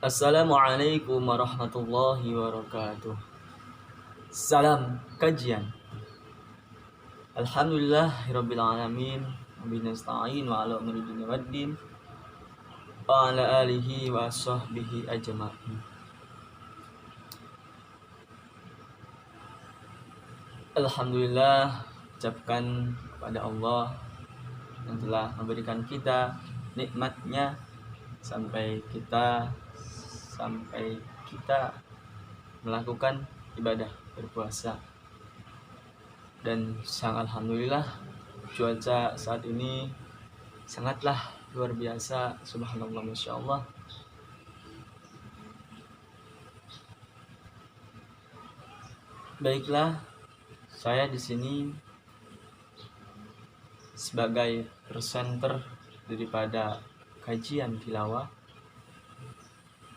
Assalamualaikum warahmatullahi wabarakatuh. Salam kajian. Alhamdulillahirabbil alamin. Wabihi nasta'in wa ala umuri dunya waddin. Wa ala alihi wa sahbihi ajma'in. Alhamdulillah, ucapkan kepada Allah yang telah memberikan kita nikmatnya sampai kita melakukan ibadah berpuasa. Dan alhamdulillah, cuaca saat ini sangatlah luar biasa, subhanallah, masya Allah. Baiklah, saya di sini sebagai presenter daripada kajian tilawah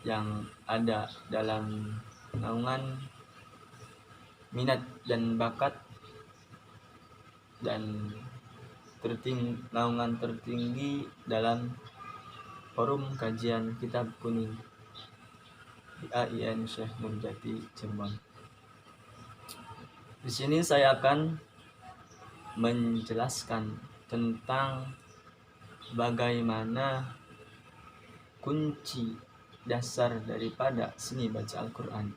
yang ada dalam naungan minat dan bakat dan naungan tertinggi dalam forum kajian kitab kuning di AIN Syekh Nurjati Cirebon. Di sini saya akan menjelaskan tentang bagaimana kunci dasar daripada seni baca Al-Quran.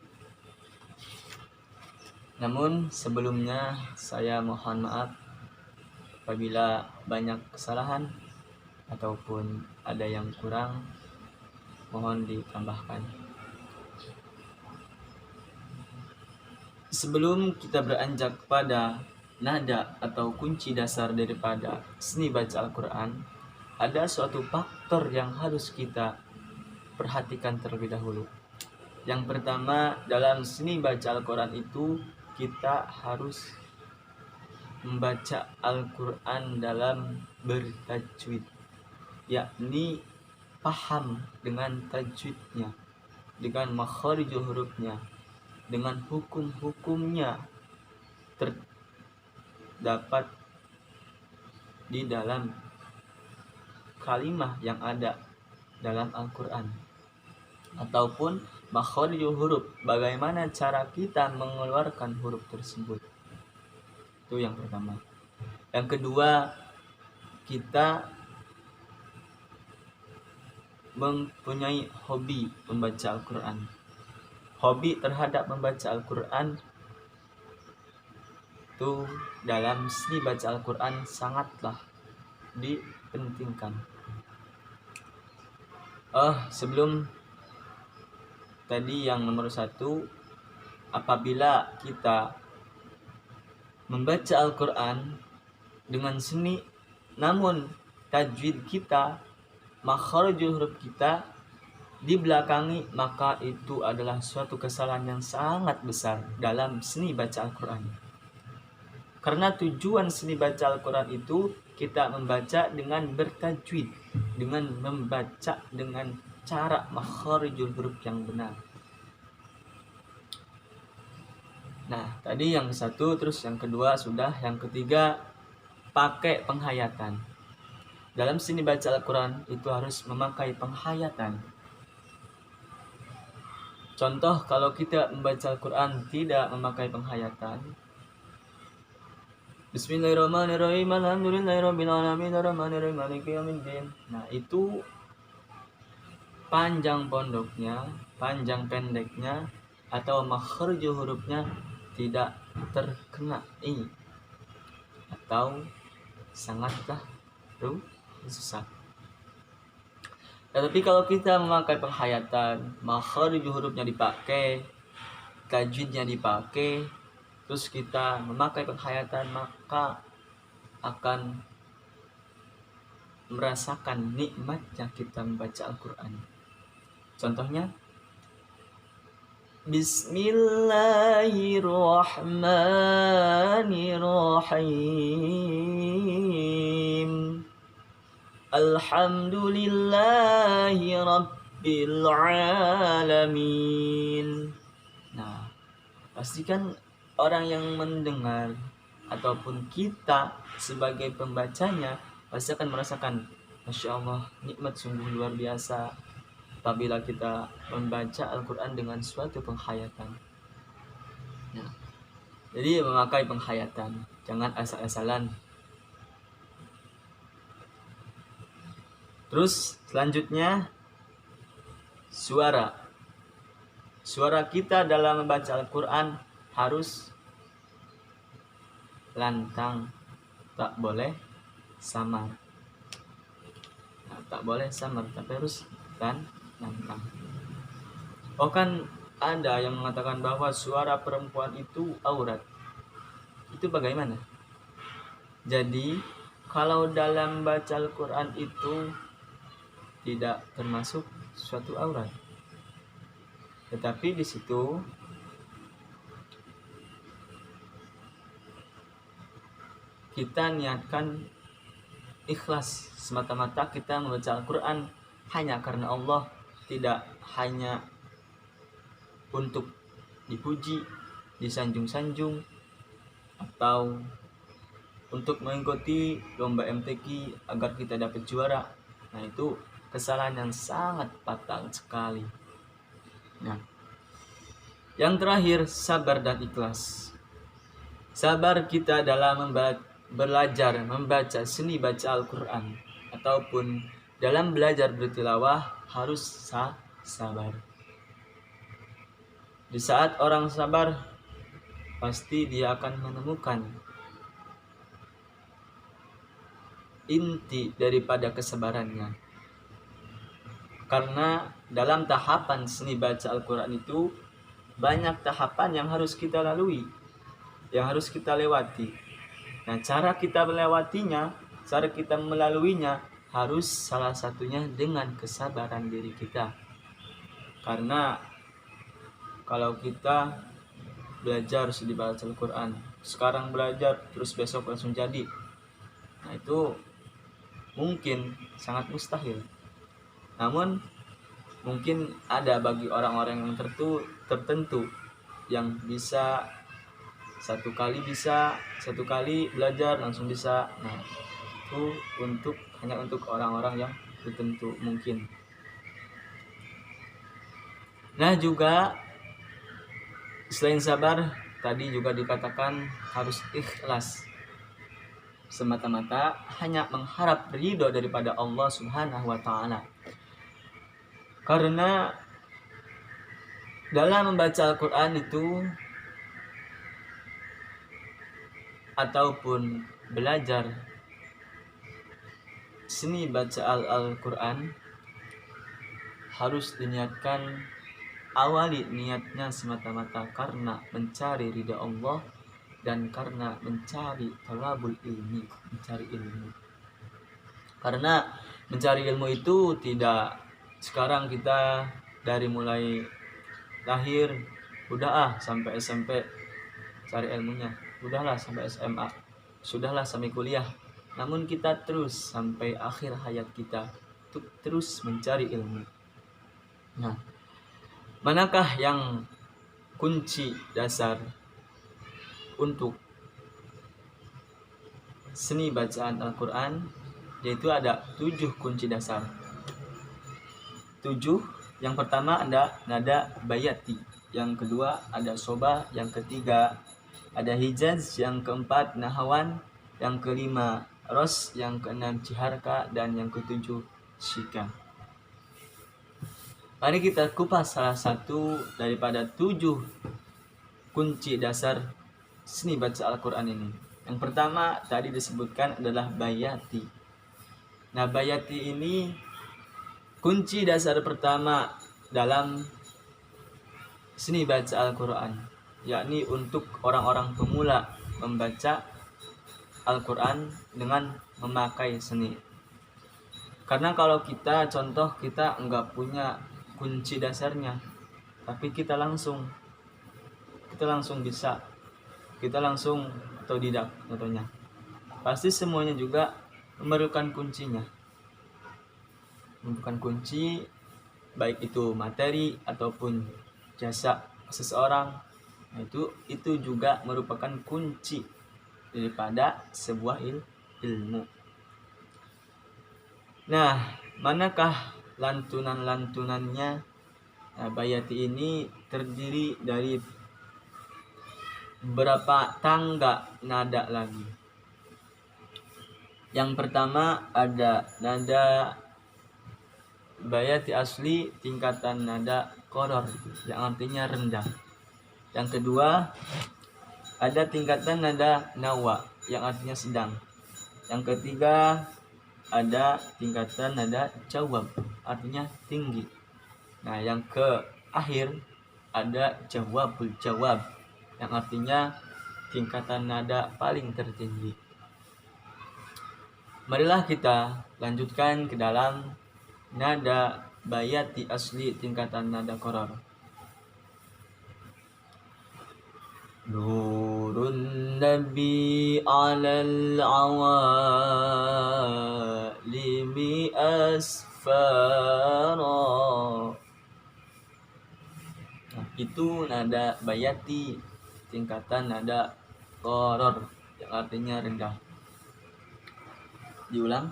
Namun sebelumnya saya mohon maaf apabila banyak kesalahan ataupun ada yang kurang, mohon ditambahkan. Sebelum kita beranjak pada nada atau kunci dasar daripada seni baca Al-Quran, ada suatu faktor yang harus kita perhatikan terlebih dahulu. Yang pertama, dalam seni baca Al-Quran itu kita harus membaca Al-Quran dalam bertajwid, yakni paham dengan tajwidnya, dengan makharijul hurufnya, dengan hukum-hukumnya terdapat di dalam kalimah yang ada dalam Al-Quran, ataupun makharijul huruf, bagaimana cara kita mengeluarkan huruf tersebut. Itu yang pertama. Yang kedua, kita mempunyai hobi membaca Al-Quran. Hobi terhadap membaca Al-Quran itu dalam seni baca Al-Quran sangatlah dipentingkan. Sebelum tadi yang nomor 1, apabila kita membaca Al-Quran dengan seni, namun tajwid kita, makharijul huruf kita dibelakangi, maka itu adalah suatu kesalahan yang sangat besar dalam seni baca Al-Quran. Karena tujuan seni baca Al-Quran itu kita membaca dengan bertajwid, dengan membaca dengan cara makharijul huruf yang benar. Nah, tadi yang satu, terus yang kedua sudah, yang ketiga pakai penghayatan. Dalam seni baca Al-Quran itu harus memakai penghayatan. Contoh, kalau kita membaca Al-Quran tidak memakai penghayatan, Bismillahirrahmanirrahim, alhamdulillahirabbil alamin, arrahmanirrahim, maliki yaumiddin. Nah, itu panjang pondoknya, panjang pendeknya, atau makharijul hurufnya tidak terkena atau sangatlah susah. Tetapi kalau kita memakai penghayatan, makharijul hurufnya dipakai, tajwidnya dipakai, terus kita memakai penghayatan, maka akan merasakan nikmatnya kita membaca Al-Quran. Contohnya, Bismillahirrahmanirrahim, alhamdulillahi rabbil alamin. Nah, pastikan orang yang mendengar ataupun kita sebagai pembacanya pasti akan merasakan, Masya Allah, nikmat sungguh luar biasa. apabila kita membaca Al-Quran dengan suatu penghayatan. Ya. Jadi memakai penghayatan, jangan asal-asalan. Terus selanjutnya suara. Suara kita dalam membaca Al-Quran harus lantang, tak boleh samar. Nah, tak boleh samar, tapi harus lantang. Oh, kan ada yang mengatakan bahwa suara perempuan itu aurat. Itu bagaimana? Jadi kalau dalam baca Al-Quran itu tidak termasuk suatu aurat. Tetapi di situ kita niatkan ikhlas, semata-mata kita membaca Al-Quran hanya karena Allah, tidak hanya untuk dipuji, disanjung-sanjung, atau untuk mengikuti lomba MTQ agar kita dapat juara. Nah, itu kesalahan yang sangat fatal sekali. Nah, yang terakhir, sabar dan ikhlas. Sabar kita dalam belajar membaca seni baca Al-Quran ataupun dalam belajar bertilawah harus sabar. Di saat orang sabar, pasti dia akan menemukan inti daripada kesabarannya. Karena dalam tahapan seni baca Al-Quran itu banyak tahapan yang harus kita lalui, yang harus kita lewati. Nah, cara kita melewatinya, cara kita melaluinya harus salah satunya dengan kesabaran diri kita. Karena kalau kita belajar sudah baca Al-Quran, sekarang belajar terus besok langsung jadi, nah itu mungkin sangat mustahil. Namun mungkin ada bagi orang-orang yang tertentu yang bisa satu kali belajar langsung bisa. Nah, itu hanya untuk orang-orang yang tertentu mungkin. Nah, juga selain sabar, tadi juga dikatakan harus ikhlas, semata-mata hanya mengharap ridho daripada Allah Subhanahu wa Ta'ala. Karena dalam membaca Al-Quran itu ataupun belajar seni baca Al-Quran harus diniatkan, awali niatnya semata-mata karena mencari ridha Allah dan karena mencari talabul ilmi, mencari ilmu. Karena mencari ilmu itu tidak sekarang kita dari mulai lahir udah sampai SMP cari ilmunya, udahlah sampai SMA, sudahlah sampai kuliah. Namun kita terus sampai akhir hayat kita untuk terus mencari ilmu. Nah, manakah yang kunci dasar untuk seni bacaan Al-Quran? Yaitu ada 7 kunci dasar. 7. Yang pertama ada nada bayati, yang kedua ada soba, yang ketiga ada hijaz, yang keempat nahawan, yang kelima ros, yang keenam ciharka, dan yang ketujuh syika. Mari kita kupas salah satu daripada 7 kunci dasar seni baca Al-Quran ini. Yang pertama tadi disebutkan adalah bayati. Nah, bayati ini kunci dasar pertama dalam seni baca Al-Quran, yakni untuk orang-orang pemula membaca Al-Quran dengan memakai seni. Karena kalau kita enggak punya kunci dasarnya, tapi kita langsung bisa, kita langsung otodidak contohnya, pasti semuanya juga memerlukan kuncinya, memerlukan kunci, baik itu materi ataupun jasa seseorang. Nah, itu juga merupakan kunci daripada sebuah ilmu. Nah, manakah lantunan-lantunannya. Nah, bayati ini terdiri dari beberapa tangga nada lagi. Yang pertama ada nada bayati asli tingkatan nada koror yang artinya rendah. Yang kedua ada tingkatan nada nawa yang artinya sedang. Yang ketiga ada tingkatan nada jawab artinya tinggi. Nah, yang ke akhir ada jawabul jawab yang artinya tingkatan nada paling tertinggi. Marilah kita lanjutkan ke dalam nada bayati asli tingkatan nada koror. Nurun Nabi alal awalimi asfara. Nah, itu nada bayati tingkatan nada koror yang artinya rendah. Diulang.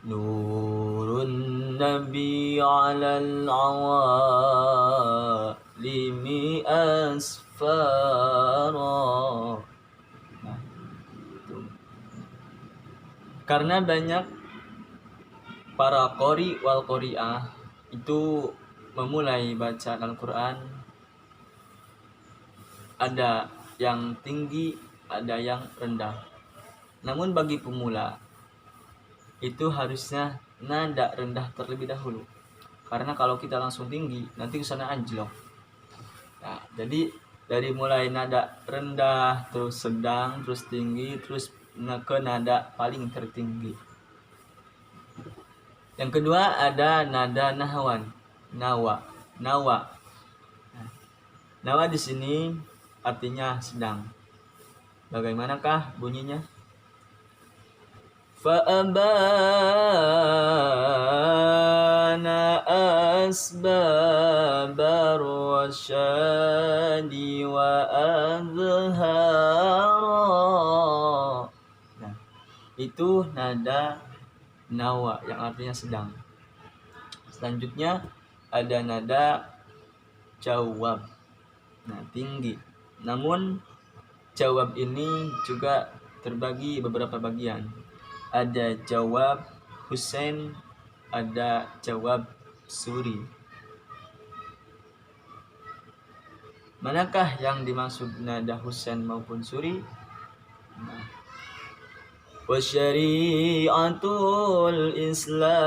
Nurun Nabi alal awalimi asfara. Nah, itu. Karena banyak para qori wal qori'ah itu memulai baca Al-Quran, ada yang tinggi, ada yang rendah. Namun bagi pemula itu harusnya nada rendah terlebih dahulu, karena kalau kita langsung tinggi nanti kesana anjlok. Nah, jadi dari mulai nada rendah terus sedang terus tinggi terus ke nada paling tertinggi. Yang kedua ada nada nahwan, nawa. Nawa di sini artinya sedang. Bagaimanakah bunyinya? Fa'abana asbabar wasyadi wa azhara. Nah, itu nada nawa yang artinya sedang. Selanjutnya ada nada jawab. Nah, tinggi. Namun jawab ini juga terbagi beberapa bagian. Ada jawab Husain, ada jawab Suri. Manakah yang dimaksud nada Husain maupun Suri? Wa syari'atul Islam,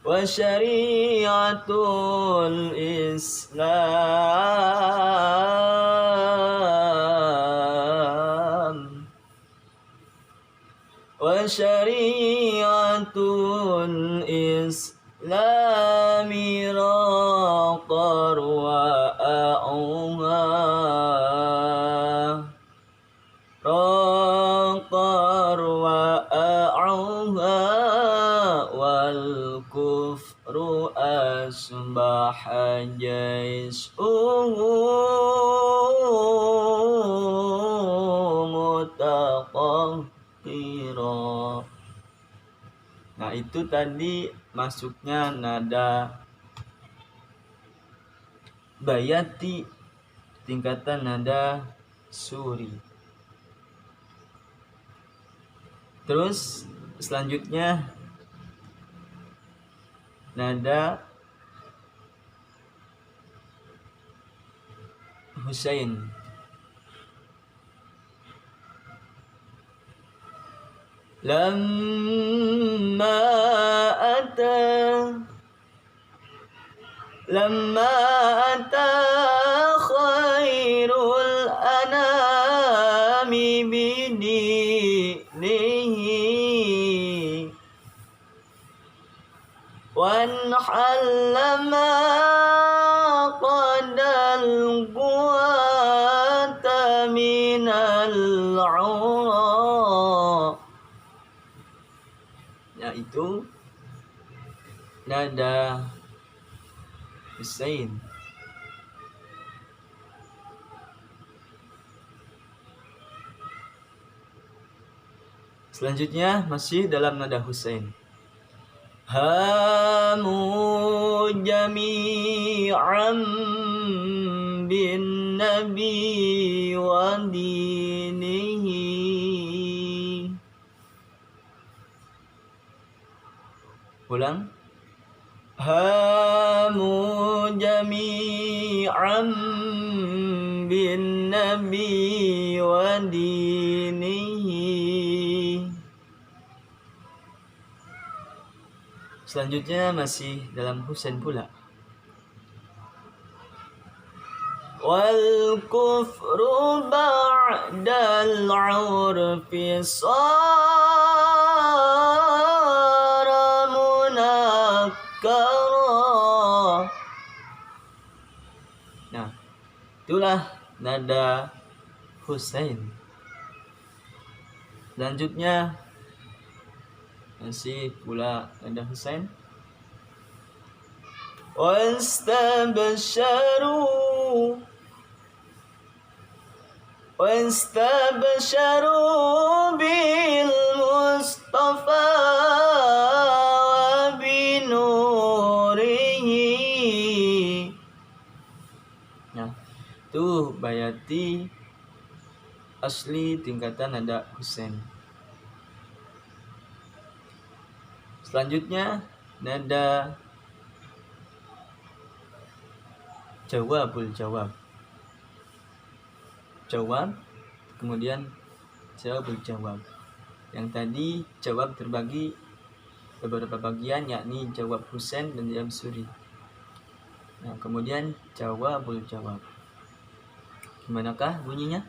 wa syari'atul Islam, wa syari'atul Islami raqar wa a'uha, raqar wa a'uha wal kufru asbaha jais'uhu mutaqahhira. Nah, itu tadi masuknya nada bayati tingkatan nada suri. Terus selanjutnya nada Husain. Lamma ata khairul anami bidinihi wan halama qadal quwata minal ura. Yaitu nada Husain. Selanjutnya masih dalam nada Husain. Hamu jami'an bin nabi wa dinihi. Ulang. Hamu jami'an bin nabi wa dinihi. Selanjutnya masih dalam Husain pula. Wal kufru ba'dal 'urfi sara munakkara. Nah, itulah nada Husain. Selanjutnya masih pula nada Husain. واستبشروا بالمصطفى وبنوره. Nah, itu bayati asli tingkatan nada Husain. Selanjutnya nada jawabul jawab. Jawab, kemudian jawabul jawab. Yang tadi jawab terbagi beberapa bagian, yakni jawab Husain dan jawab Suri. Nah, kemudian jawabul jawab. Gimanakah bunyinya?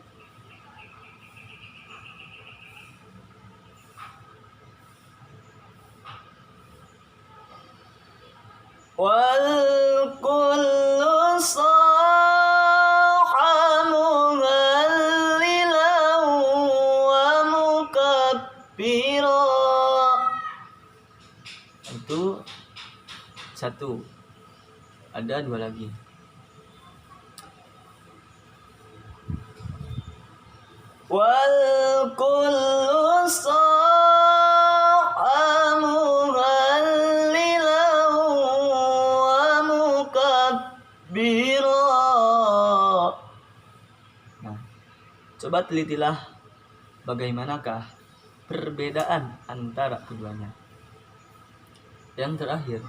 Wal kullu saha muhallilan wa mukabbira. Itu satu. Ada dua lagi. Wal kullu saha muhallilan wa mukabbira. Nah, coba telitilah bagaimanakah perbedaan antara keduanya. Yang terakhir,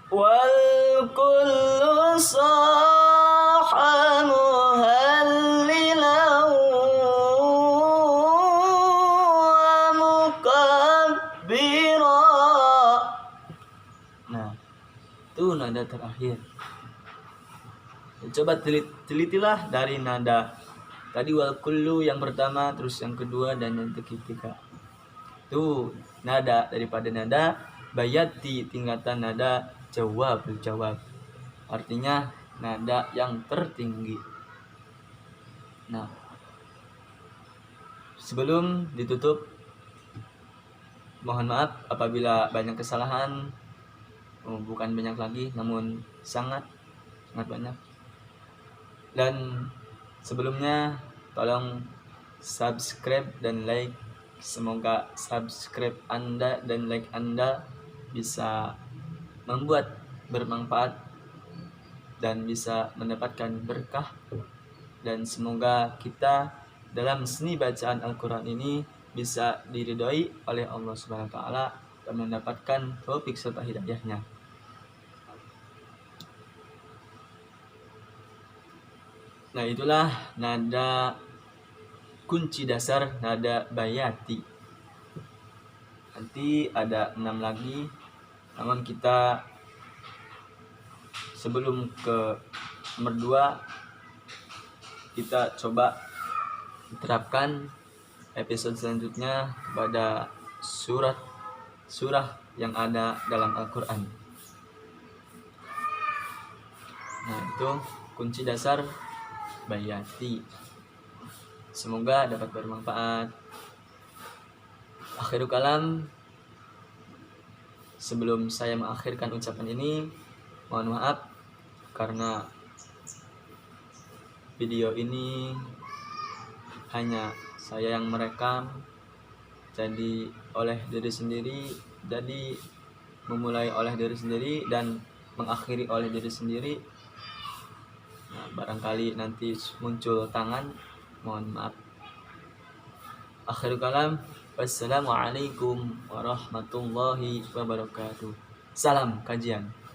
wal kullu saha muhallilan wa mukabbira. Nah, itu nada terakhir. Coba telitilah dari nada tadi wal kullu yang pertama, terus yang kedua dan yang ketiga. Itu nada daripada nada bayati tingkatan nada jawabul jawab. Artinya nada yang tertinggi. Nah, sebelum ditutup, mohon maaf apabila banyak kesalahan. Bukan banyak lagi, namun sangat banyak. Dan sebelumnya tolong subscribe dan like. Semoga subscribe Anda dan like Anda bisa membuat bermanfaat dan bisa mendapatkan berkah. Dan semoga kita dalam seni bacaan Al-Quran ini bisa diridhoi oleh Allah Subhanahu wa Ta'ala dan mendapatkan taufik serta hidayahnya. Nah, itulah nada kunci dasar nada bayati. Nanti ada 6 lagi, namun kita sebelum ke nomor 2 kita coba terapkan episode selanjutnya kepada surah yang ada dalam Al-Quran. Nah, itu kunci dasar bayati. Semoga dapat bermanfaat. Akhirul kalam, sebelum saya mengakhirkan ucapan ini, mohon maaf karena video ini hanya saya yang merekam, jadi oleh diri sendiri, jadi memulai oleh diri sendiri dan mengakhiri oleh diri sendiri. Nah, barangkali nanti muncul tangan, mohon maaf. Akhirul kalam, wassalamualaikum warahmatullahi wabarakatuh. Salam kajian.